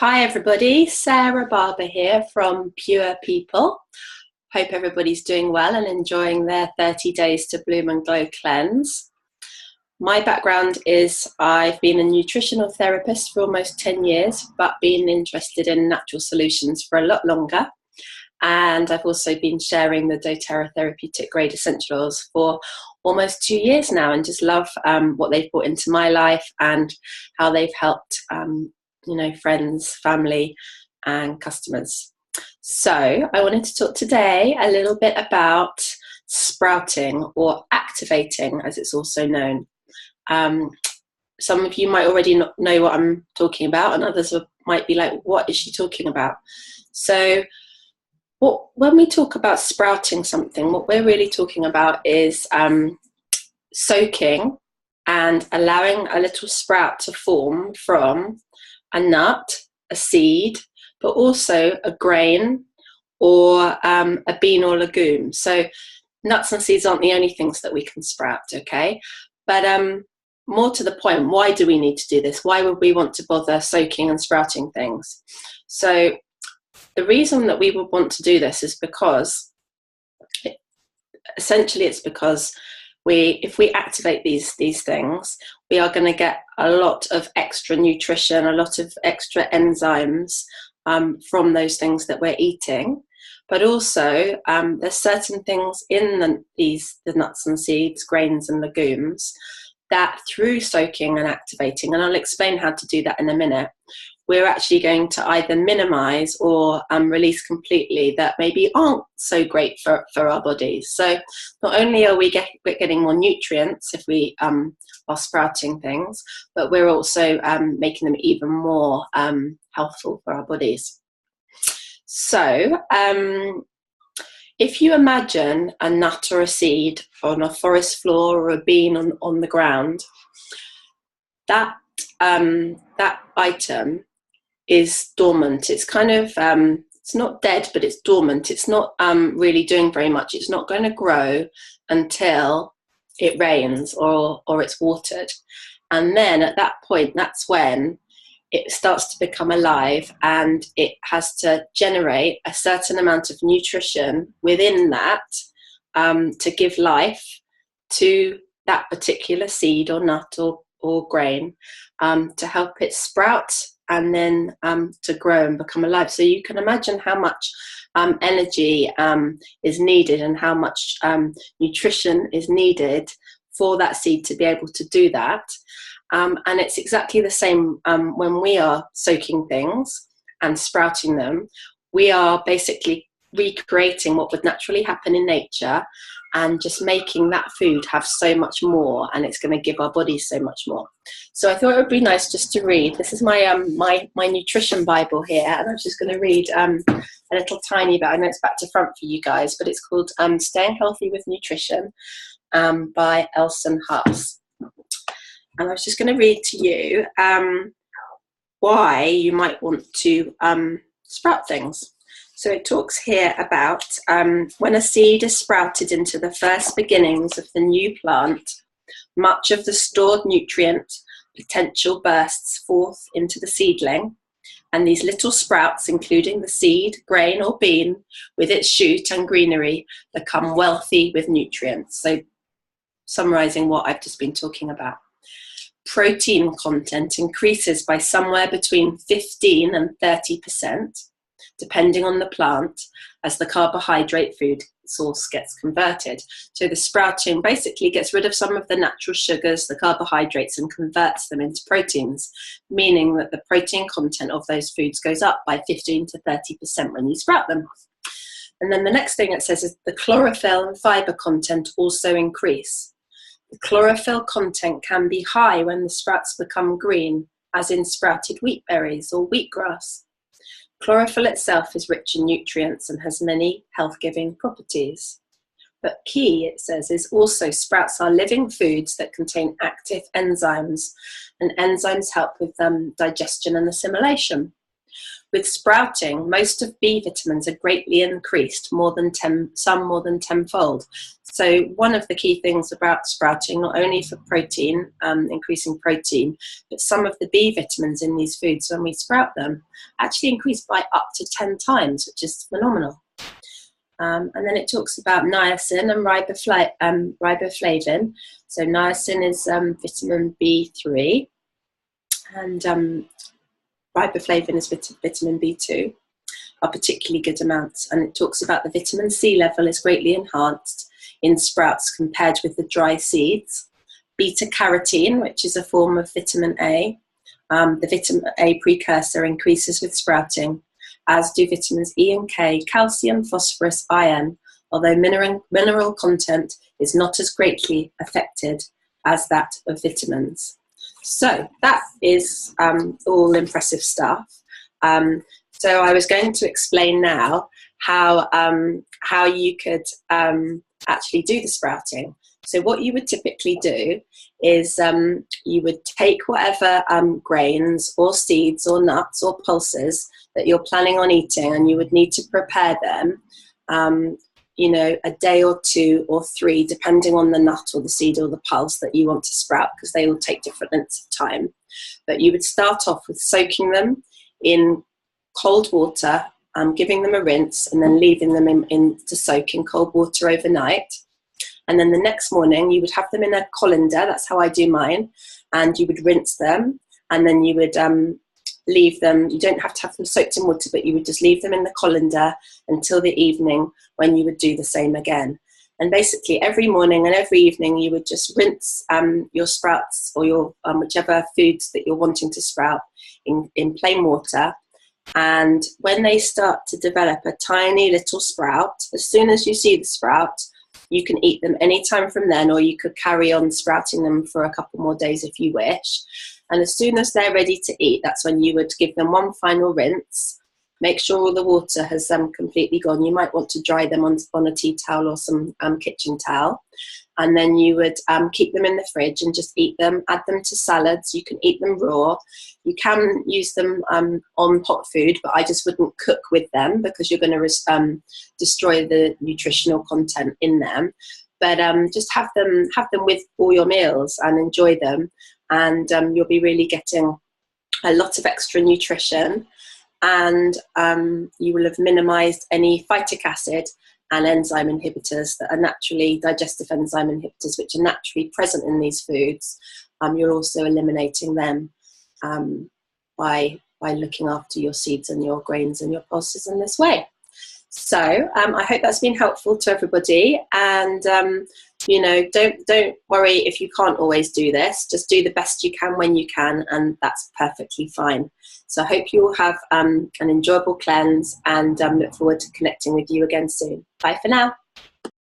Hi everybody, Sarah Barber here from Pure People. Hope everybody's doing well and enjoying their 30 days to bloom and glow cleanse. My background is I've been a nutritional therapist for almost 10 years, but been interested in natural solutions for a lot longer. And I've also been sharing the dōTERRA therapeutic grade essential oils for almost 2 years now, and just love what they've brought into my life and how they've helped friends, family and customers. So I wanted to talk today a little bit about sprouting, or activating as it's also known. Some of you might already know what I'm talking about, and others might be like, what is she talking about? So when we talk about sprouting something, what we're really talking about is soaking and allowing a little sprout to form from a nut, a seed, but also a grain or a bean or legume. So nuts and seeds aren't the only things that we can sprout, okay? But more to the point, why do we need to do this? Why would we want to bother soaking and sprouting things? So the reason that we would want to do this is because, essentially it's because if we activate these things, we are going to get a lot of extra nutrition, a lot of extra enzymes from those things that we're eating. But also there's certain things in the nuts and seeds, grains and legumes that through soaking and activating, and I'll explain how to do that in a minute, we're actually going to either minimize or release completely that maybe aren't so great for our bodies. So not only are we getting more nutrients if we are sprouting things, but we're also making them even more healthful for our bodies. So if you imagine a nut or a seed on a forest floor or a bean on the ground, that item is dormant. It's kind of it's not dead, but it's dormant. It's not really doing very much. It's not going to grow until it rains or it's watered, and then at that point, that's when it starts to become alive, and it has to generate a certain amount of nutrition within that to give life to that particular seed or nut or grain, to help it sprout and then to grow and become alive. So you can imagine how much energy is needed and how much nutrition is needed for that seed to be able to do that. And it's exactly the same when we are soaking things and sprouting them. We are basically recreating what would naturally happen in nature and just making that food have so much more, and it's going to give our bodies so much more. So I thought it would be nice just to read. This is my my nutrition Bible here, and I'm just going to read a little tiny bit. I know it's back to front for you guys, but it's called Staying Healthy with Nutrition by Elson Haas. And I was just going to read to you why you might want to sprout things. So it talks here about when a seed is sprouted into the first beginnings of the new plant, much of the stored nutrient potential bursts forth into the seedling, and these little sprouts, including the seed, grain or bean, with its shoot and greenery, become wealthy with nutrients. So summarizing what I've just been talking about. Protein content increases by somewhere between 15 and 30%, depending on the plant, as the carbohydrate food source gets converted. So the sprouting basically gets rid of some of the natural sugars, the carbohydrates, and converts them into proteins, meaning that the protein content of those foods goes up by 15 to 30% when you sprout them. And then the next thing it says is the chlorophyll and fiber content also increase. The chlorophyll content can be high when the sprouts become green, as in sprouted wheat berries or wheatgrass. Chlorophyll itself is rich in nutrients and has many health-giving properties. But key, it says, is also sprouts are living foods that contain active enzymes, and enzymes help with digestion and assimilation. With sprouting, most of B vitamins are greatly increased, some more than tenfold. So one of the key things about sprouting, not only for protein, increasing protein, but some of the B vitamins in these foods, when we sprout them, actually increase by up to 10 times, which is phenomenal. And then it talks about niacin and riboflavin. So niacin is vitamin B3, and riboflavin is vitamin B2, are particularly good amounts. And it talks about the vitamin C level is greatly enhanced in sprouts compared with the dry seeds. Beta carotene, which is a form of vitamin A, the vitamin A precursor, increases with sprouting, as do vitamins E and K, calcium, phosphorus, iron, although mineral content is not as greatly affected as that of vitamins. So that is all impressive stuff. So I was going to explain now how you could actually do the sprouting. So what you would typically do is you would take whatever grains or seeds or nuts or pulses that you're planning on eating, and you would need to prepare them a day or 2 or 3, depending on the nut or the seed or the pulse that you want to sprout, because they all take different lengths of time. But you would start off with soaking them in cold water, giving them a rinse, and then leaving them to soak in cold water overnight. And then the next morning you would have them in a colander, that's how I do mine, and you would rinse them, and then you would leave them. You don't have to have them soaked in water, but you would just leave them in the colander until the evening, when you would do the same again. And basically every morning and every evening you would just rinse your sprouts or your whichever foods that you're wanting to sprout in plain water. And when they start to develop a tiny little sprout, as soon as you see the sprout, you can eat them anytime from then, or you could carry on sprouting them for a couple more days if you wish. And as soon as they're ready to eat, that's when you would give them one final rinse. Make sure all the water has completely gone. You might want to dry them on a tea towel or some kitchen towel. And then you would keep them in the fridge and just eat them, add them to salads. You can eat them raw. You can use them on hot food, but I just wouldn't cook with them because you're going to destroy the nutritional content in them. But just have them with all your meals and enjoy them. And you'll be really getting a lot of extra nutrition, and you will have minimized any phytic acid and enzyme inhibitors that are naturally, digestive enzyme inhibitors, which are naturally present in these foods. You're also eliminating them by looking after your seeds and your grains and your pulses in this way. So I hope that's been helpful to everybody, and don't worry if you can't always do this. Just do the best you can when you can, and that's perfectly fine. So I hope you will have an enjoyable cleanse, and look forward to connecting with you again soon. Bye for now.